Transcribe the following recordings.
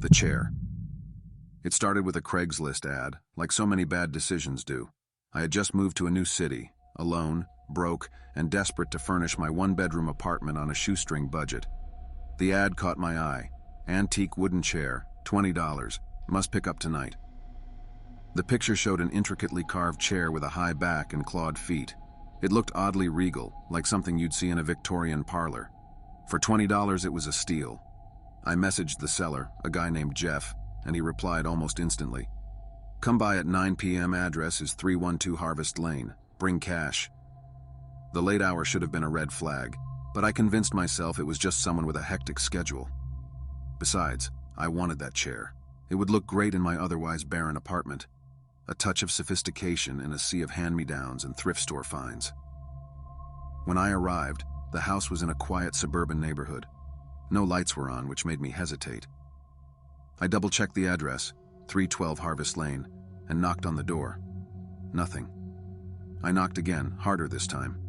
The chair. It started with a Craigslist ad, like so many bad decisions do. I had just moved to a new city, alone, broke, and desperate to furnish my one-bedroom apartment on a shoestring budget. The ad caught my eye. Antique wooden chair, $20. Must pick up tonight. The picture showed an intricately carved chair with a high back and clawed feet. It looked oddly regal, like something you'd see in a Victorian parlor. For $20, it was a steal. I messaged the seller, a guy named Jeff, and he replied almost instantly. Come by at 9 p.m. Address is 312 Harvest Lane. Bring cash. The late hour should have been a red flag, but I convinced myself it was just someone with a hectic schedule. Besides, I wanted that chair. It would look great in my otherwise barren apartment. A touch of sophistication in a sea of hand-me-downs and thrift store finds. When I arrived, the house was in a quiet suburban neighborhood. No lights were on, which made me hesitate. I double-checked the address, 312 Harvest Lane, and knocked on the door. Nothing. I knocked again, harder this time.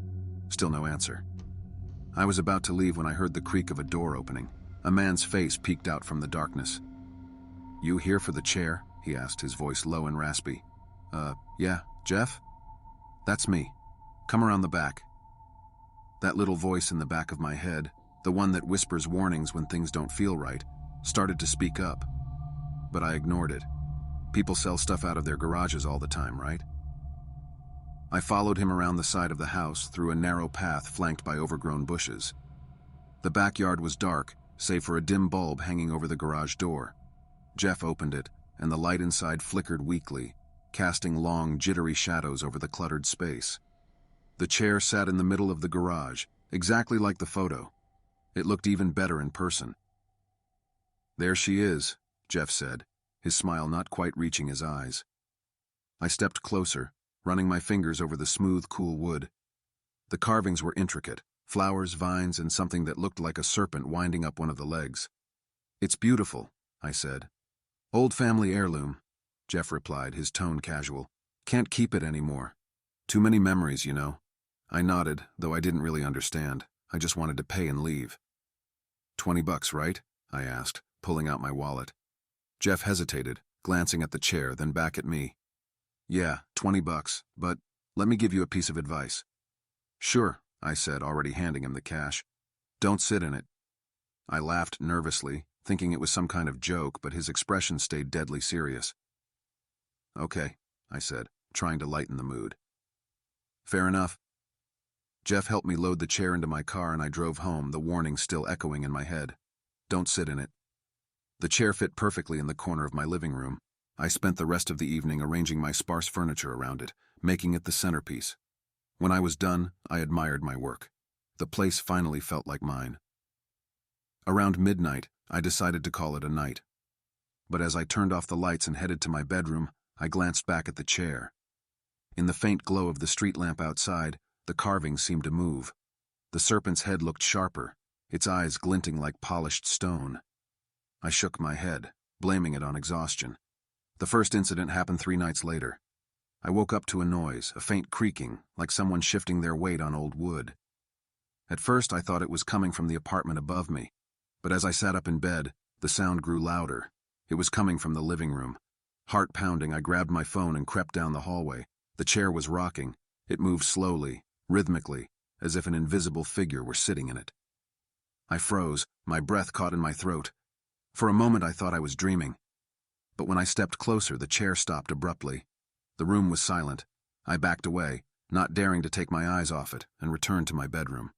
Still no answer. I was about to leave when I heard the creak of a door opening. A man's face peeked out from the darkness. You here for the chair? He asked, his voice low and raspy. Yeah, Jeff? That's me. Come around the back. That little voice in the back of my head, the one that whispers warnings when things don't feel right, started to speak up. But I ignored it. People sell stuff out of their garages all the time, right? I followed him around the side of the house through a narrow path flanked by overgrown bushes. The backyard was dark, save for a dim bulb hanging over the garage door. Jeff opened it, and the light inside flickered weakly, casting long, jittery shadows over the cluttered space. The chair sat in the middle of the garage, exactly like the photo. It looked even better in person. There she is, Jeff said, his smile not quite reaching his eyes. I stepped closer, running my fingers over the smooth, cool wood. The carvings were intricate, flowers, vines, and something that looked like a serpent winding up one of the legs. It's beautiful, I said. Old family heirloom, Jeff replied, his tone casual. Can't keep it anymore. Too many memories, you know. I nodded, though I didn't really understand. I just wanted to pay and leave. $20, right? I asked, pulling out my wallet. Jeff hesitated, glancing at the chair, then back at me. Yeah, $20, but let me give you a piece of advice. Sure, I said, already handing him the cash. Don't sit in it. I laughed nervously, thinking it was some kind of joke, but his expression stayed deadly serious. Okay, I said, trying to lighten the mood. Fair enough. Jeff helped me load the chair into my car and I drove home, the warning still echoing in my head. Don't sit in it. The chair fit perfectly in the corner of my living room. I spent the rest of the evening arranging my sparse furniture around it, making it the centerpiece. When I was done, I admired my work. The place finally felt like mine. Around midnight, I decided to call it a night. But as I turned off the lights and headed to my bedroom, I glanced back at the chair. In the faint glow of the street lamp outside, the carvings seemed to move. The serpent's head looked sharper, its eyes glinting like polished stone. I shook my head, blaming it on exhaustion. The first incident happened 3 nights later. I woke up to a noise, a faint creaking, like someone shifting their weight on old wood. At first I thought it was coming from the apartment above me, but as I sat up in bed, the sound grew louder. It was coming from the living room. Heart pounding, I grabbed my phone and crept down the hallway. The chair was rocking. It moved slowly, rhythmically, as if an invisible figure were sitting in it. I froze, my breath caught in my throat. For a moment I thought I was dreaming. But when I stepped closer, the chair stopped abruptly. The room was silent. I backed away, not daring to take my eyes off it, and returned to my bedroom.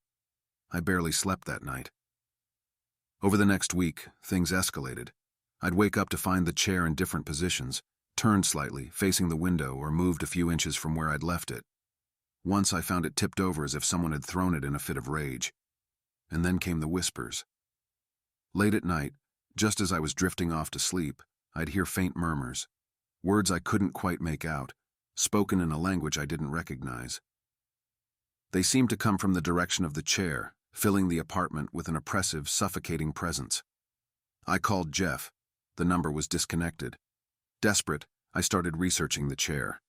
I barely slept that night. Over the next week, things escalated. I'd wake up to find the chair in different positions, turned slightly, facing the window, or moved a few inches from where I'd left it. Once I found it tipped over as if someone had thrown it in a fit of rage. And then came the whispers. Late at night, just as I was drifting off to sleep, I'd hear faint murmurs, words I couldn't quite make out, spoken in a language I didn't recognize. They seemed to come from the direction of the chair, filling the apartment with an oppressive, suffocating presence. I called Jeff. The number was disconnected. Desperate, I started researching the chair.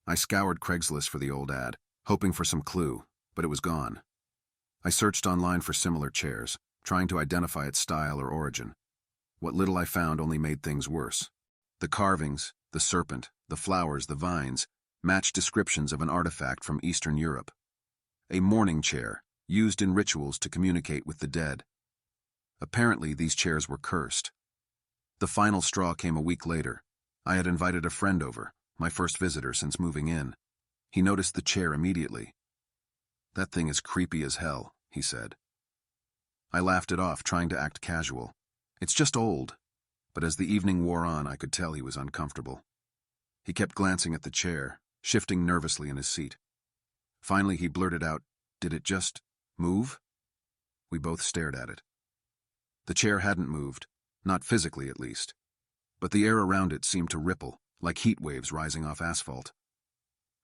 I scoured Craigslist for the old ad, hoping for some clue, but it was gone. I searched online for similar chairs, trying to identify its style or origin. What little I found only made things worse. The carvings, the serpent, the flowers, the vines, matched descriptions of an artifact from Eastern Europe. A mourning chair, used in rituals to communicate with the dead. Apparently, these chairs were cursed. The final straw came a week later. I had invited a friend over, my first visitor since moving in. He noticed the chair immediately. "That thing is creepy as hell," he said. I laughed it off, trying to act casual. "It's just old." But as the evening wore on, I could tell he was uncomfortable. He kept glancing at the chair, shifting nervously in his seat. Finally, he blurted out, "Did it just move?" We both stared at it. The chair hadn't moved, not physically at least. But the air around it seemed to ripple, like heat waves rising off asphalt.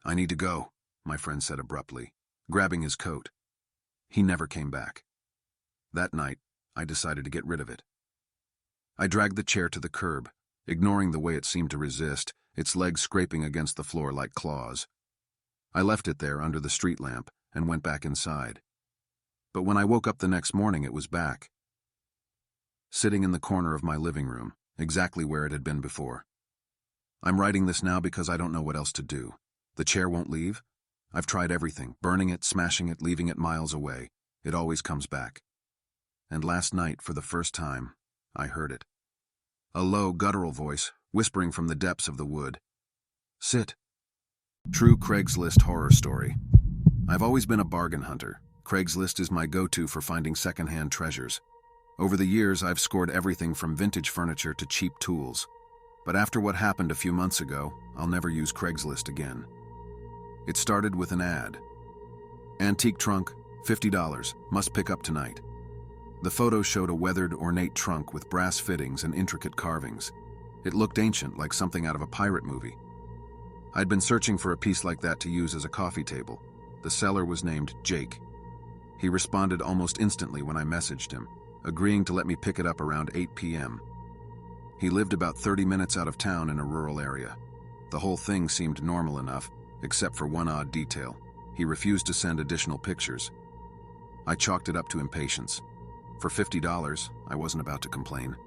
"I need to go," my friend said abruptly, grabbing his coat. He never came back. That night, I decided to get rid of it. I dragged the chair to the curb, ignoring the way it seemed to resist, its legs scraping against the floor like claws. I left it there under the street lamp and went back inside. But when I woke up the next morning, it was back. Sitting in the corner of my living room, exactly where it had been before. I'm writing this now because I don't know what else to do. The chair won't leave. I've tried everything, burning it, smashing it, leaving it miles away. It always comes back. And last night, for the first time, I heard it. A low, guttural voice, whispering from the depths of the wood. "Sit." True Craigslist horror story. I've always been a bargain hunter. Craigslist is my go-to for finding secondhand treasures. Over the years, I've scored everything from vintage furniture to cheap tools. But after what happened a few months ago, I'll never use Craigslist again. It started with an ad. "Antique trunk, $50, must pick up tonight." The photo showed a weathered, ornate trunk with brass fittings and intricate carvings. It looked ancient, like something out of a pirate movie. I'd been searching for a piece like that to use as a coffee table. The seller was named Jake. He responded almost instantly when I messaged him, agreeing to let me pick it up around 8 p.m. He lived about 30 minutes out of town in a rural area. The whole thing seemed normal enough, except for one odd detail. He refused to send additional pictures. I chalked it up to impatience. For $50, I wasn't about to complain.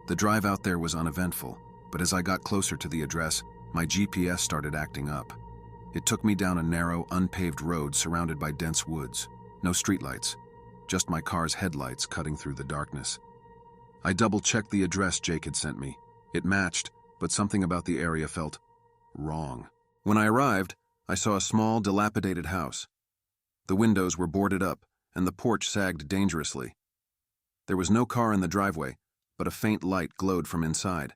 The drive out there was uneventful, but as I got closer to the address, my GPS started acting up. It took me down a narrow, unpaved road surrounded by dense woods. No streetlights, just my car's headlights cutting through the darkness. I double-checked the address Jake had sent me. It matched, but something about the area felt wrong. When I arrived, I saw a small, dilapidated house. The windows were boarded up, and the porch sagged dangerously. There was no car in the driveway, but a faint light glowed from inside.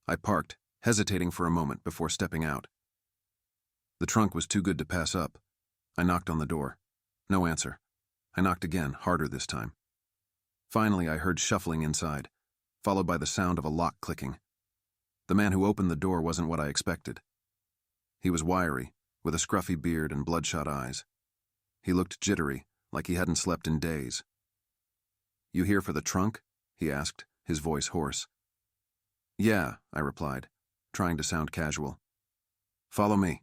I parked, hesitating for a moment before stepping out. The trunk was too good to pass up. I knocked on the door. No answer. I knocked again, harder this time. Finally, I heard shuffling inside, followed by the sound of a lock clicking. The man who opened the door wasn't what I expected. He was wiry, with a scruffy beard and bloodshot eyes. He looked jittery, like he hadn't slept in days. "You here for the trunk?" he asked, his voice hoarse. "Yeah," I replied, trying to sound casual. "Follow me."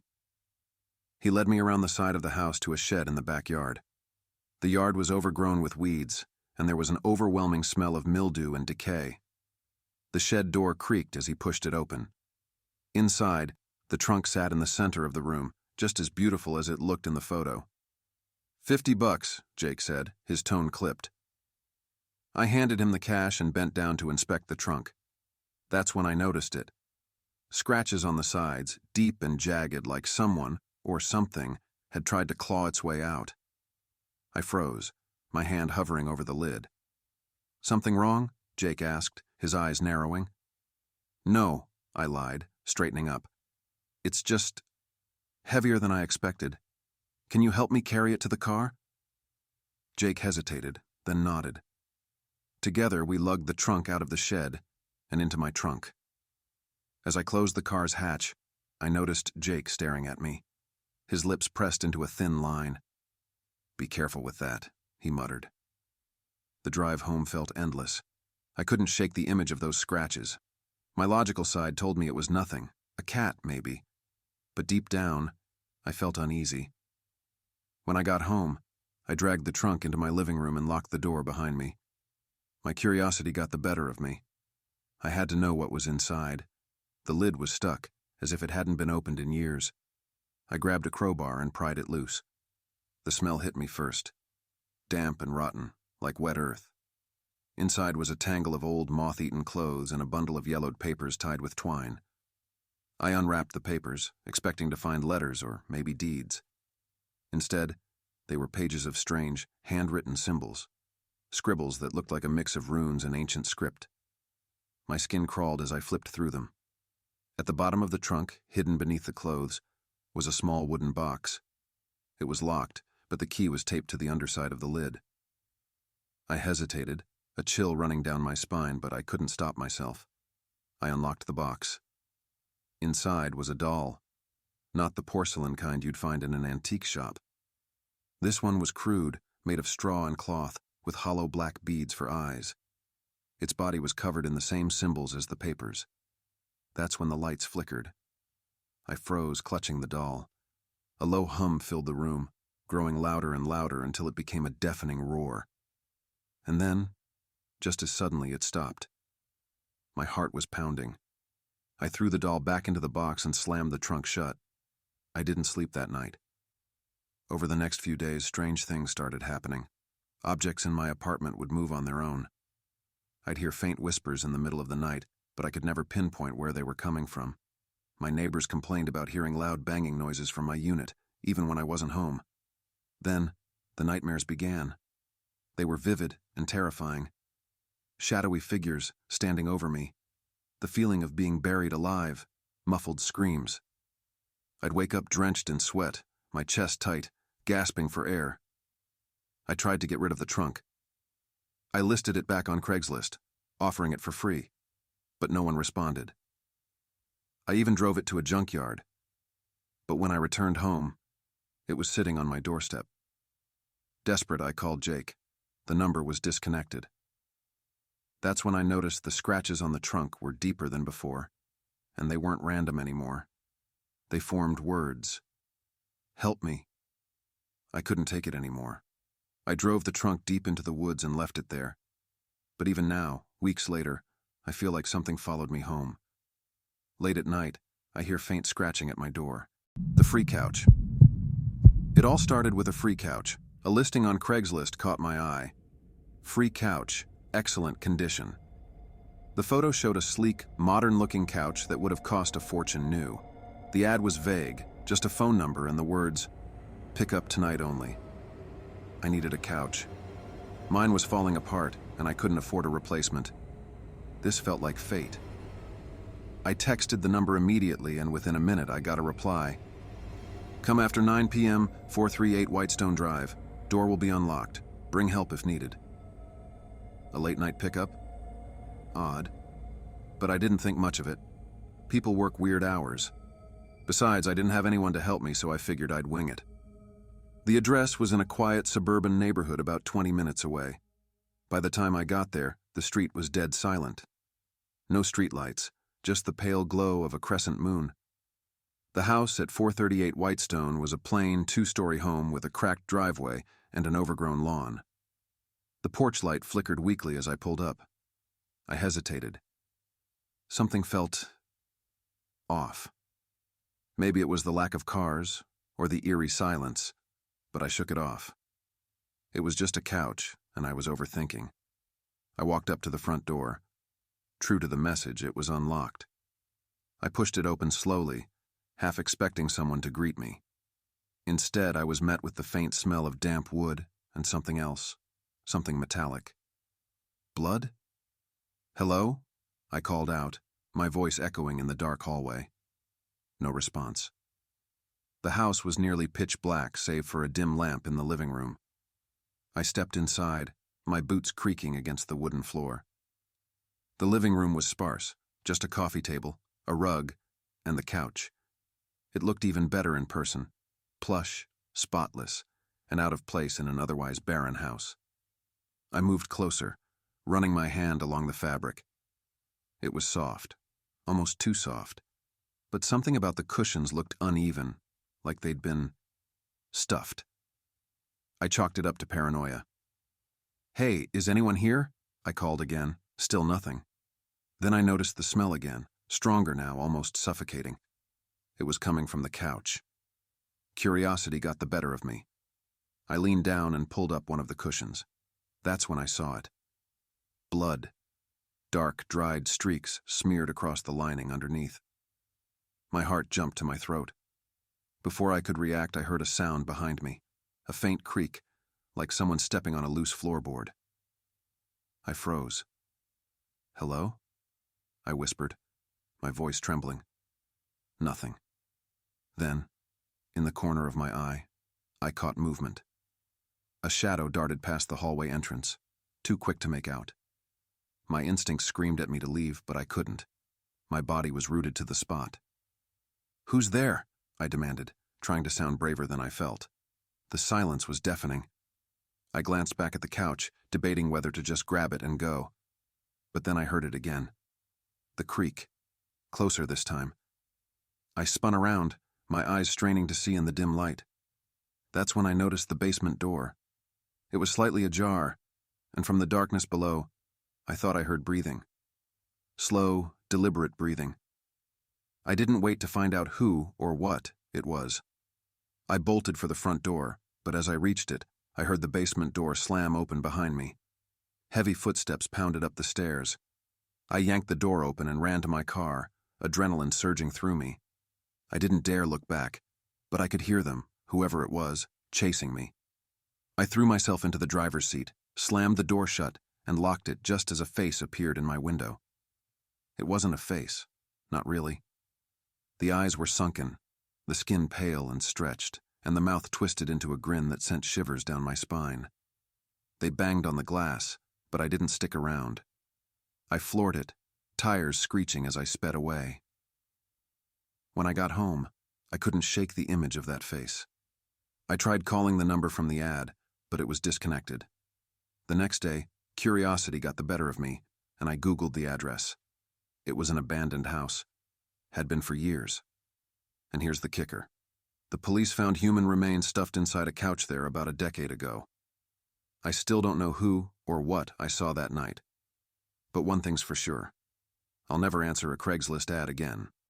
He led me around the side of the house to a shed in the backyard. The yard was overgrown with weeds, and there was an overwhelming smell of mildew and decay. The shed door creaked as he pushed it open. Inside, the trunk sat in the center of the room, just as beautiful as it looked in the photo. $50, Jake said, his tone clipped. I handed him the cash and bent down to inspect the trunk. That's when I noticed it. Scratches on the sides, deep and jagged like someone, or something, had tried to claw its way out. I froze, my hand hovering over the lid. "Something wrong?" Jake asked, his eyes narrowing. "No," I lied, straightening up. "It's just heavier than I expected. Can you help me carry it to the car?" Jake hesitated, then nodded. Together, we lugged the trunk out of the shed and into my trunk. As I closed the car's hatch, I noticed Jake staring at me, his lips pressed into a thin line. "Be careful with that," he muttered. The drive home felt endless. I couldn't shake the image of those scratches. My logical side told me it was nothing, a cat maybe. But deep down, I felt uneasy. When I got home, I dragged the trunk into my living room and locked the door behind me. My curiosity got the better of me, I had to know what was inside. The lid was stuck, as if it hadn't been opened in years. I grabbed a crowbar and pried it loose. The smell hit me first. Damp and rotten, like wet earth. Inside was a tangle of old moth-eaten clothes and a bundle of yellowed papers tied with twine. I unwrapped the papers, expecting to find letters or maybe deeds. Instead, they were pages of strange, handwritten symbols, scribbles that looked like a mix of runes and ancient script. My skin crawled as I flipped through them. At the bottom of the trunk, hidden beneath the clothes, was a small wooden box. It was locked, but the key was taped to the underside of the lid. I hesitated, a chill running down my spine, but I couldn't stop myself. I unlocked the box. Inside was a doll, not the porcelain kind you'd find in an antique shop. This one was crude, made of straw and cloth, with hollow black beads for eyes. Its body was covered in the same symbols as the papers. That's when the lights flickered. I froze, clutching the doll. A low hum filled the room, growing louder and louder until it became a deafening roar. And then, just as suddenly, it stopped. My heart was pounding. I threw the doll back into the box and slammed the trunk shut. I didn't sleep that night. Over the next few days, strange things started happening. Objects in my apartment would move on their own. I'd hear faint whispers in the middle of the night, but I could never pinpoint where they were coming from. My neighbors complained about hearing loud banging noises from my unit, even when I wasn't home. Then, the nightmares began. They were vivid and terrifying. Shadowy figures standing over me. The feeling of being buried alive, muffled screams. I'd wake up drenched in sweat, my chest tight, gasping for air. I tried to get rid of the trunk. I listed it back on Craigslist, offering it for free, but no one responded. I even drove it to a junkyard, but when I returned home, it was sitting on my doorstep. Desperate, I called Jake. The number was disconnected. That's when I noticed the scratches on the trunk were deeper than before, and they weren't random anymore. They formed words. Help me. I couldn't take it anymore. I drove the trunk deep into the woods and left it there. But even now, weeks later, I feel like something followed me home. Late at night, I hear faint scratching at my door. The free couch. It all started with a free couch. A listing on Craigslist caught my eye. Free couch, excellent condition. The photo showed a sleek, modern-looking couch that would have cost a fortune new. The ad was vague, just a phone number and the words, "Pick up tonight only." I needed a couch. Mine was falling apart, and I couldn't afford a replacement. This felt like fate. I texted the number immediately, and within a minute I got a reply. "Come after 9 p.m., 438 Whitestone Drive. Door will be unlocked. Bring help if needed." A late-night pickup? Odd. But I didn't think much of it. People work weird hours. Besides, I didn't have anyone to help me, so I figured I'd wing it. The address was in a quiet suburban neighborhood about 20 minutes away. By the time I got there, the street was dead silent. No streetlights, just the pale glow of a crescent moon. The house at 438 Whitestone was a plain, two-story home with a cracked driveway and an overgrown lawn. The porch light flickered weakly as I pulled up. I hesitated. Something felt off. Maybe it was the lack of cars, or the eerie silence, but I shook it off. It was just a couch, and I was overthinking. I walked up to the front door. True to the message, it was unlocked. I pushed it open slowly, half expecting someone to greet me. Instead, I was met with the faint smell of damp wood and something else, something metallic. Blood? "Hello?" I called out, my voice echoing in the dark hallway. No response. The house was nearly pitch black, save for a dim lamp in the living room. I stepped inside, my boots creaking against the wooden floor. The living room was sparse, just a coffee table, a rug, and the couch. It looked even better in person, plush, spotless, and out of place in an otherwise barren house. I moved closer, running my hand along the fabric. It was soft, almost too soft, but something about the cushions looked uneven, like they'd been stuffed. I chalked it up to paranoia. "Hey, is anyone here?" I called again, still nothing. Then I noticed the smell again, stronger now, almost suffocating. It was coming from the couch. Curiosity got the better of me. I leaned down and pulled up one of the cushions. That's when I saw it. Blood. Dark, dried streaks smeared across the lining underneath. My heart jumped to my throat. Before I could react, I heard a sound behind me, a faint creak, like someone stepping on a loose floorboard. I froze. "Hello?" I whispered, my voice trembling. Nothing. Then, in the corner of my eye, I caught movement. A shadow darted past the hallway entrance, too quick to make out. My instincts screamed at me to leave, but I couldn't. My body was rooted to the spot. "Who's there?" I demanded, trying to sound braver than I felt. The silence was deafening. I glanced back at the couch, debating whether to just grab it and go. But then I heard it again. The creak. Closer this time. I spun around, my eyes straining to see in the dim light. That's when I noticed the basement door. It was slightly ajar, and from the darkness below, I thought I heard breathing. Slow, deliberate breathing. I didn't wait to find out who or what it was. I bolted for the front door, but as I reached it, I heard the basement door slam open behind me. Heavy footsteps pounded up the stairs. I yanked the door open and ran to my car, adrenaline surging through me. I didn't dare look back, but I could hear them, whoever it was, chasing me. I threw myself into the driver's seat, slammed the door shut, and locked it just as a face appeared in my window. It wasn't a face, not really. The eyes were sunken, the skin pale and stretched, and the mouth twisted into a grin that sent shivers down my spine. They banged on the glass, but I didn't stick around. I floored it, tires screeching as I sped away. When I got home, I couldn't shake the image of that face. I tried calling the number from the ad, but it was disconnected. The next day, curiosity got the better of me, and I Googled the address. It was an abandoned house. Had been for years. And here's the kicker. The police found human remains stuffed inside a couch there about a decade ago. I still don't know who or what I saw that night. But one thing's for sure. I'll never answer a Craigslist ad again.